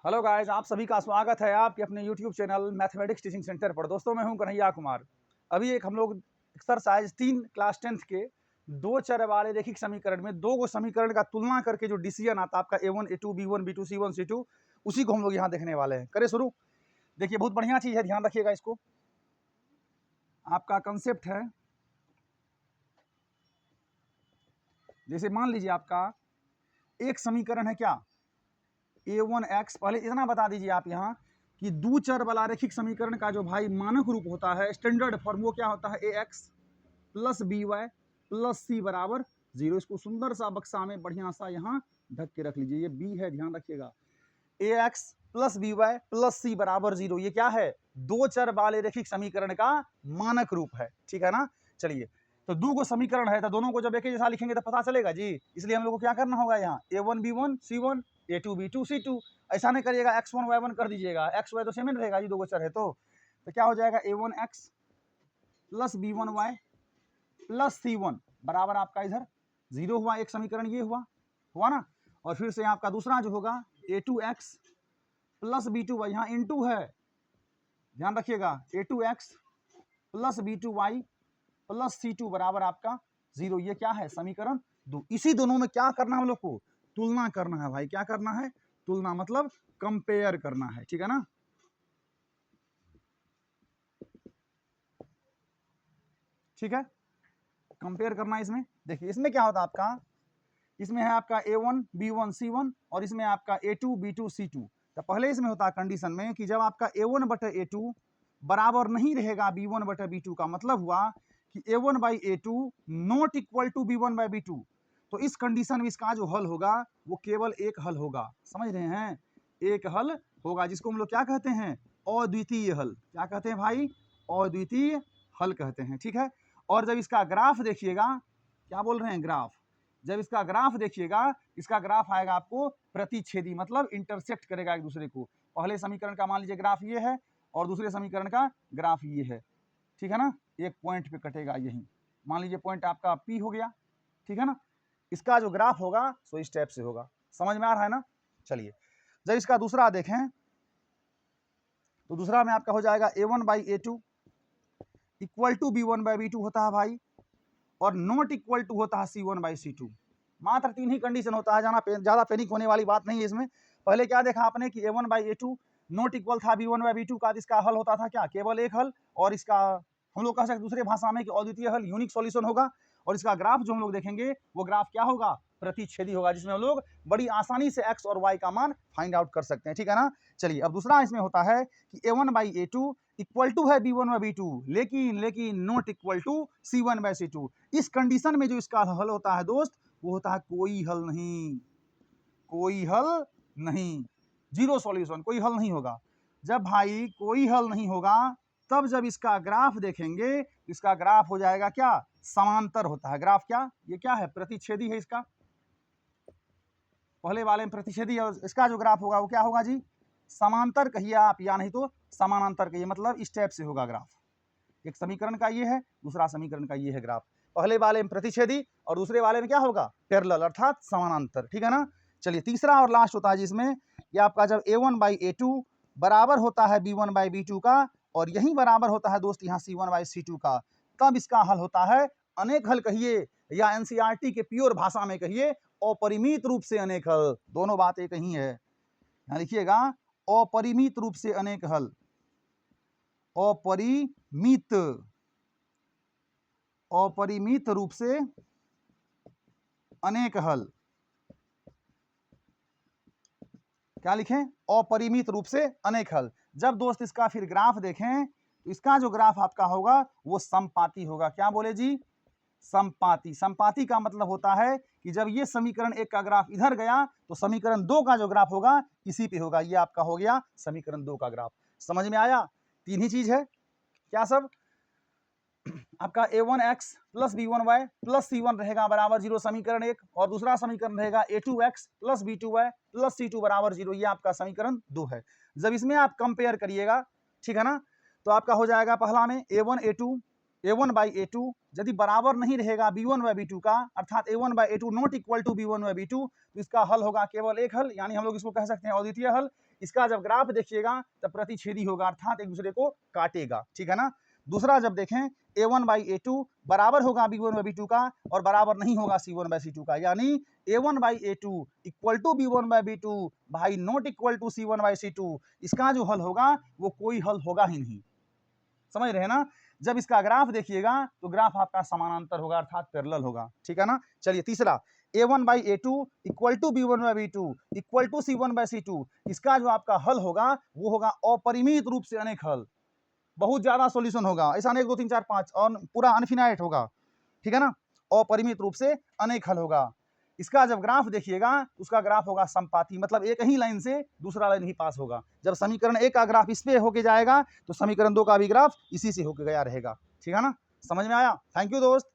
Hello guys, आप सभी का स्वागत है आपके अपने YouTube channel mathematics teaching centre पर। दोस्तों, मैं हूं कन्हैया कुमार। अभी एक हम लोग एक्सरसाइज 3 क्लास 10th के दो चर वाले रैखिक समीकरण में दो गो समीकरण का तुलना करके जो डिसीजन आता है आपका A1 A2 B1 B2 C1 C2, उसी को हम लोग यहाँ देखने वाले हैं। करें शुरू। देखिए, बहुत बढ़िया चीज है, ध्यान रखिएगा इसको। आपका कंसेप्ट है, जैसे मान लीजिए आपका एक समीकरण है क्या A1x। पहले इतना बता दीजिए आप यहाँ कि दो चर वाला रैखिक समीकरण का जो भाई मानक रूप होता है, स्टैंडर्ड फॉर्म, वो क्या होता है? ax प्लस by प्लस सी बराबर 0। इसको सुंदर सा बक्सा में बढ़िया सा यहाँ ढक के रख लीजिए। ये b है, ध्यान रखिएगा। ax प्लस by प्लस सी बराबर 0, ये क्या है? दो चर वाले रैखिक समीकरण का मानक रूप है, ठीक है ना। चलिए, तो दो को समीकरण है तो दोनों को जब एक जैसा लिखेंगे तो पता चलेगा जी। इसलिए हम लोग को क्या करना होगा, यहाँ A1 B1 C1 A2 B2 C2। ऐसा नहीं करिएगा X1 Y1 कर दीजिएगा, X Y तो सेम रहेगा जी, दो को चर है तो क्या हो जाएगा? A1X plus B1Y plus C1 बराबर आपका इधर 0 हुआ। एक समीकरण ये हुआ ना। और फिर से आपका दूसरा जो होगा A2X प्लस B2Y, यहाँ इंटू है, ध्यान रखिएगा। A2X plus B2Y plus C2 बराबर आपका 0। ये क्या है? समीकरण 2। इसी दोनों में क्या करना है हम लोग को? तुलना करना है भाई। क्या करना है? तुलना, मतलब कंपेयर करना है, ठीक है ना। ठीक है, कंपेयर करना है इसमें। देखिए, इसमें क्या होता है आपका, इसमें है आपका A1 B1 C1 और इसमें आपका A2 B2 C2। तो पहले इसमें होता है कंडीशन में कि जब आपका A1 बटे A2 बराबर नहीं रहेगा B1 बटे B2 का मतलब हुआ कि A1 by A2 not equal to B1 by B2। तो इस कंडीशन में इसका जो हल होगा वो केवल एक हल होगा। समझ रहे हैं? एक हल होगा, जिसको हम लोग क्या कहते हैं? अद्वितीय हल। क्या कहते हैं भाई? अद्वितीय हल कहते हैं, ठीक है। और जब इसका ग्राफ देखिएगा, क्या बोल रहे हैं? ग्राफ। जब इसका ग्राफ देखिएगा, इसका ग्राफ आएगा आपको प्रतिच्छेदी, मतलब इंटरसेक्ट करेगा एक दूसरे को। पहले समीकरण का मान लीजिए ग्राफ ये है और दूसरे समीकरण का ग्राफ ये है, ठीक है ना। एक पॉइंट पे कटेगा, यही मान लीजिए पॉइंट आपका P हो गया, ठीक है ना। इसका जो ग्राफ होगा सो इस टाइप से होगा। समझ में आ रहा है ना। चलिए, जब इसका दूसरा देखें तो दूसरा में आपका हो जाएगा A1 by A2 equal to B1 by B2 होता है भाई, और नॉट इक्वल टू होता है C1 बाई C2। मात्र 3 ही कंडीशन होता है, ज्यादा पैनिक होने वाली बात नहीं है इसमें। पहले क्या देखा आपने कि A1 by A2 not equal था B1 बाई B2 का, इसका हल होता था क्या? केवल एक हल। और इसका हम लोग कह सकते दूसरे भाषा में कि अद्वितीय हल, यूनिक सॉल्यूशन होगा। और इसका ग्राफ जो हम लोग देखेंगे वो ग्राफ क्या होगा? प्रतिच्छेदी होगा, जिसमें हम लोग बड़ी आसानी से x और y का मान फाइंड आउट कर सकते हैं, ठीक है ना। चलिए, अब दूसरा इसमें होता है कि A1 by A2 equal to है B1 बाई B2, लेकिन not equal to C1 by C2। इस कंडीशन में जो इसका हल होता है दोस्त, वो होता है कोई हल नहीं। कोई हल नहीं, जीरो सॉल्यूशन, कोई हल नहीं होगा। जब भाई कोई हल नहीं होगा, तब जब इसका ग्राफ देखेंगे, इसका ग्राफ हो जाएगा क्या? समांतर होता है ग्राफ। क्या ये क्या है? प्रतिच्छेदी है इसका। पहले वाले में प्रतिच्छेदी, और इसका जो ग्राफ होगा वो क्या होगा जी? समांतर कहिए आप, या नहीं तो समानांतर कहिए, मतलब इस टाइप से होगा ग्राफ। एक समीकरण का ये है, दूसरा समीकरण का ये है ग्राफ। पहले वाले में प्रतिच्छेदी और दूसरे वाले में क्या होगा? पैरेलल, अर्थात समानांतर, ठीक है ना। चलिए, तीसरा और लास्ट होता है जिसमें ये आपका जब A1 बाई A2 बराबर होता है B1 बाई B2 का, और यही बराबर होता है दोस्त यहाँ C1 बाई C2 का, तब इसका हल होता है अनेक हल कहिए, या NCERT के प्योर भाषा में कहिए अपरिमित रूप से अनेक हल। दोनों बात एक ही है, यहाँ लिखिएगा, अपरिमित रूप से अनेक हल। अपरिमित रूप से अनेक हल। क्या लिखें? अपरिमित रूप से अनेक हल। जब दोस्त इसका फिर ग्राफ देखें तो इसका जो ग्राफ आपका होगा वो समपाती होगा। क्या बोले जी? समपाती। समपाती का मतलब होता है कि जब ये समीकरण 1 का ग्राफ इधर गया तो समीकरण 2 का जो ग्राफ होगा इसी पे होगा। ये आपका हो गया समीकरण 2 का ग्राफ। समझ में आया? 3 ही चीज है। क्या सब? आपका A1x plus B1y plus C1 रहेगा बराबर 0, समीकरण 1। और दूसरा समीकरण रहेगा A2x plus B2y plus C2 बराबर 0, ये आपका समीकरण 2 है। जब इसमें आप कंपेयर करिएगा, ठीक है ना, तो आपका हो जाएगा पहला में A1 बाई A2 यदि बराबर नहीं रहेगा b1 बाई b2 का, अर्थात a1 by a2 not equal to b1 by b2, तो इसका हल होगा केवल एक हल, यानी हम लोग इसको कह सकते हैं अद्वितीय हल। इसका जब ग्राफ देखिएगा तब प्रतिच्छेदी होगा, अर्थात एक दूसरे को काटेगा, ठीक है ना। दूसरा जब देखें a1 बाई a2 बराबर होगा b1 बाई b2 का और बराबर नहीं होगा c1 बाई c2 का, यानी a1 by a2 equal to b1 by b2 भाई not equal to c1 by c2, इसका जो हल होगा वो कोई हल होगा ही नहीं। समझ रहे हैं ना। जब इसका ग्राफ देखिएगा तो ग्राफ आपका समानांतर होगा, अर्थात पैरेलल होगा, ठीक है ना। चलिए तीसरा a1 by a2 equal to b1 by b2 equal to c1 by c2, इसका जो आपका हल होगा वो होगा अपरिमित रूप से अनेक हल, बहुत ज्यादा सॉल्यूशन होगा, ऐसा नहीं 1 2 3 4 5 और पूरा अनफिनाइट होगा, ठीक है ना। अपरिमित रूप से अनेक हल होगा। इसका जब ग्राफ देखिएगा उसका ग्राफ होगा समपाती, मतलब एक ही लाइन से दूसरा लाइन ही पास होगा। जब समीकरण 1 का ग्राफ इस पे होके जाएगा तो समीकरण 2 का भी ग्राफ इसी से होके गया रहेगा, ठीक है ना। समझ में आया? थैंक यू दोस्त।